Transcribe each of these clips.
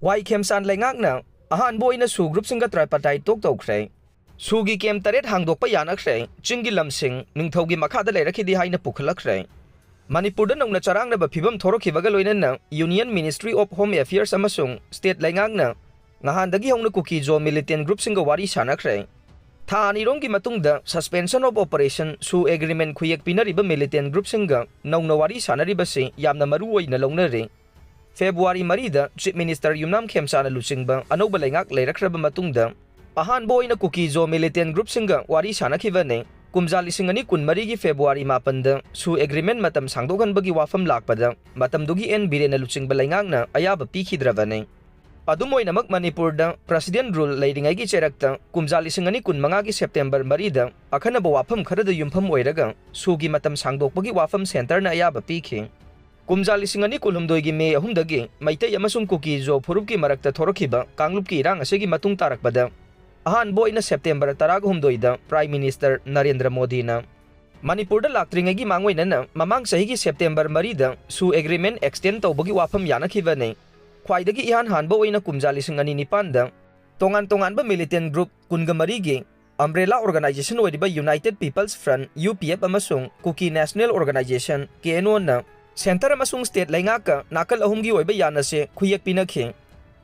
Wai Khemchand Leingakna Ahanba Oina SoO Groupsinga Tripartite Toukhre SoO'gi kem taret Handokpa Yannakhre Chingi Lamsing Ningthougi Makhada Leirakhide Haina Pukhatlakhre Manipurda nongna charangna ba phibam thorokhibaga loinana Union Ministry of Home Affairs amasung State Leingakna Ahandagi hongna kukijo militant groupsinga wari sanakhre Tha anironggi matungda suspension of operation SoO agreement khuyek pinariba militant groupsinga nongna wari sanaribase yamna maru oina longnare February marida Chief Minister Yumnam Khemchand Leingakna Ahanba Leingak Leirakhide matungda Ahanba Oina kukijo militant groupsinga wari sanakhibane Kumja Lising ani kun marigi February mapanda SoO agreement matam sangdokhanbagi wafam lakpada matamdugi en birena luchingba Leingakna ayaba pikhidravane Adum oinamak Manipurda President rule leiringaigi cherakta Kumja Lising ani kun mangagi September marida akhanaba wafam kharada yumpham oiraga SoO'gi matam sangdokbagi wafam center na ayaba pikhi Kumja Lising ani kulhumdoigi May 3dagi maitai amasung kukijo phurupki marakta thorokhiba kanglupki irang asegi matung tarakpada Ahanba Oina September 13da Prime Minister Narendra Modi na Manipurda laktringagi mangoinana mamang sahigi September 3da SoO agreement extend tawbagi wafam yanakhibane khwaidagi Ahanba Oina Kumja Lising ani nipanda tongan ba militant group kunga marigi umbrella organization oidiba United People's Front UPF amasung Kuki National Organization KNO na center amasung state Leingakka nakal ahumgi oiba yanase khuyek pinakhi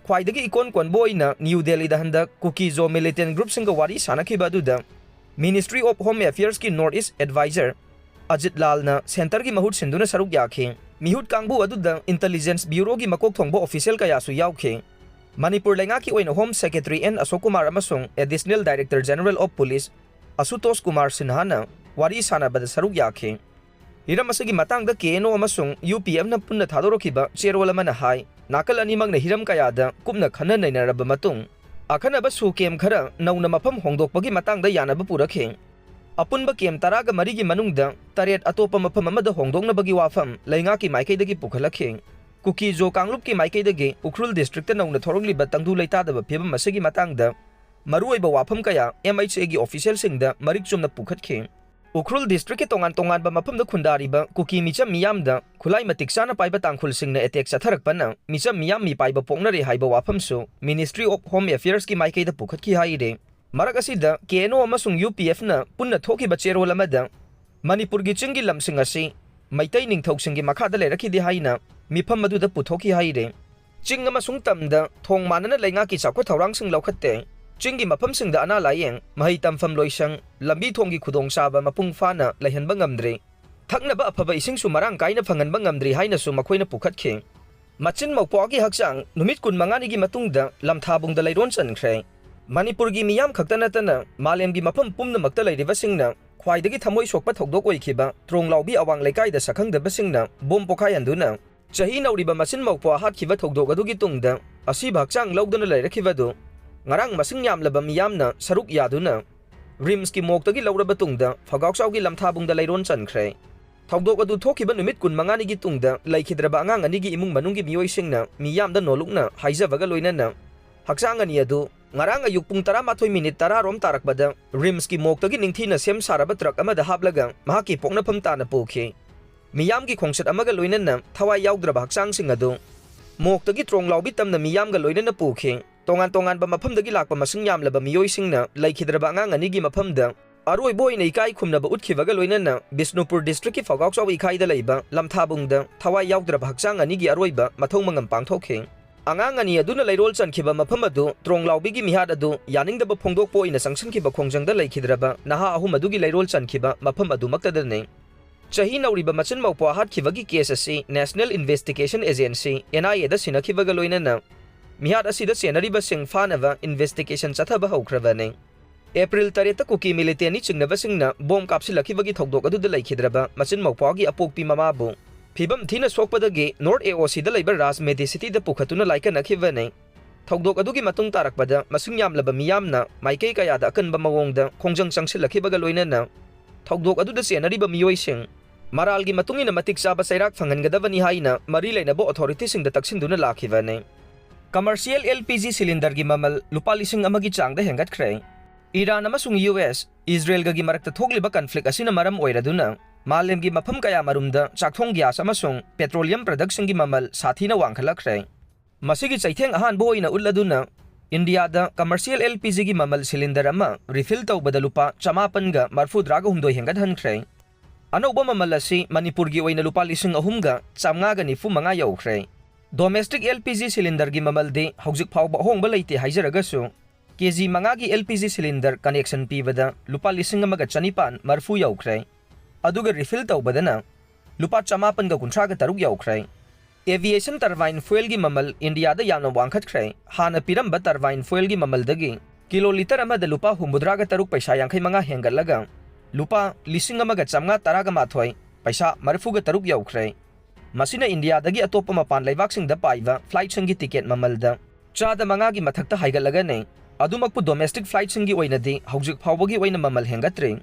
khwaidagi ikon konbo oina New Delhi da handak kukijo militant groupsinga wari sanakhiba aduda Ministry of Home Affairs ki Northeast Advisor Ajit Lal na center gi mahut sinduna saruk yakhi mihut kangbu aduda Intelligence Bureau gi makok thongbo official kaya su yaukhi Manipur Leingakki oina Home Secretary N Ashok Kumar amasung Additional Director General of Police Asutosh Kumar Sinha na wari sanabada saruk yakhi Hiram asagi matangda KNO amasung UPF na punna thadorokhiba cherol amana hai nakal animang na hiram kayada kumna khana nainaraba matung akhanaba SoO kem khara nauna mafam hongdokpagi matangda yanaba purakhe apunba kem taraga marigi manungda taret atopa mafam amada hongdoknabagi wafam Leingakki maikaidagi pukhalakhe kukijo kanglupki maikaidagi Ukhrul district ta nauna thorogliba tangdu leitadaba phibam asagi matangda maruoiba wafam kaya MHA gi official singda marikchumna pukhathe Ukhrul district ke tongan ba mafam da khundariba kuki micham miyamda khulai matiksana paiba tangkhul singna attack satharakpana micham miyam mi paiba poknare haiba wafam su Ministry of Home Affairs ki maikei da pukhatki haire marak asida KNO amasung UPF na punna thokiba cherol amada Manipur gi Chingi Lamsing asi maitai Ningthougi Makhada Leirakhide Haina mifam maduda puthoki haire Ching amasung tamda thong manana Leingakki chakwa thorang sing laukhatte Chingi mafam singda ana layeng mahai tamfam loisang lambi thonggi khudong saba mapung fana laihanba ngamdre thaknaba afaba ising su marang kaina phanganba ngamdri haina su makhoina pukhatkhe Machin Moupuagi Hakchang Numit kun mangani gi matungda Lamthabungda Leiron Chankhre Manipur gi miyam khaktanatana malem gi mafam pumna makta leiriba singna khwaidagi thamoi sokpa thokdok oikhiba trong laubi awang leikai da sakhangdaba singna bom pokhai anduna chahi nauriba Machin Moupua hatkhiba thokdok adugi tungda asiba Hakchang lawduna leirakhibadu ngarang masing yamlaba miyamna saruk yaduna rims ki moktagi lawraba tungda phagaukchaugi Lamthabungda Leiron Chankhre thokdok adu thokiba numit kun mangani gi tungda laikhidraba angang ani gi imung manunggi miyoisingna miyamda nolukna haijabaga loinana Hakchang ani adu ngarang ayuk pung 12 minute 10 rom tarakbada rims ki moktagi ningthina sem saraba truck amada haplaga mahaki poknafam tana pokhi miyam gi khongsat amaga loinana thawai yaugdraba Hakchang sing adu moktagi trong laubi tamna miyamga loinana pokhi tongan ba mafamdagi lakpa masing yamlaba miyoisingna laikhidraba angang anigi mafamda aroi boina ikai khumnaba utkibaga loinana Bisnupur district ki Phagaukchau ikhaida leiba Lamthabungda thawai yaugdraba Hakchang anigi aroiba mathong mangam pangthokhe angang ani aduna leirol chankhiba mafam adu tronglawbigi mihad adu yaningdaba phongdokpo ina sangsankhiba khongjangda laikhidraba naha ahum adugi leirol chankhiba mafam adu maktadane chahi nauriba Machin Moupua hatkibagi case asi National Investigation Agency NIA da sinakhibaga loinana Mihad asida senariba sing fanava investigation chathaba haukrabane April 3 kuki militani chingnaba singna bom kapsilakibagi thokdok aduda laikhidraba Machin Moupuagi apokpi mamabu phibam thina sokpadagi North AOC da leiba Raj Medicity da pukhatuna laikanakhibane thokdok adugi matung tarakpada masing yamlaba miyamna maikei kaya da akanba mawongda khongjang changsilakibaga loinana thokdok aduda senariba miyoising maralgi matungina matik saba sairak phangangadabani haina mari leinabo authority singda taksinduna lakhibane Commercial LPG cylinder gi mamal Lupa Lising Amagi Changda Hengatkhre Iran amasung US Israel gi marakta thogliba conflict asina maram oiraduna malem gi mafam kaya marumda chakthong gas amasung petroleum production gi mamal sathina wangkhalakre Masigi chaitheng ahanba oina uladuna India da commercial LPG gi mamal cylinder ama refill tawbada lupa 500 marfudraga humdoi hengatkhre. Anoba mamal asi Manipur gi oina lupa Lising 395 yaukhre. Domestic LPG cylinder gi mamal de hojik phawba hongba leite haijaragasu KG 5 gi LPG cylinder connection pibada lupa Lising 1 marfu yaukhre. Aduga refill tawbadana lupa 593 yaukhre. Aviation turbine fuel gi mamal India da yamna wangkhatkhre. Hana piramba turbine fuel gi mamal dagi kiloliter amada lupa 73 paisa 85 hengatlaga lupa Lising 1,513 paisa 43 yaukhre. Masina India dagi atopa mapan laivaksing da paiva flight singi ticket mamal da chada manga gi mathakta haigatlaga ne adumakpu domestic flight singi oina di hojik phawbagi oina mamal hengatkhre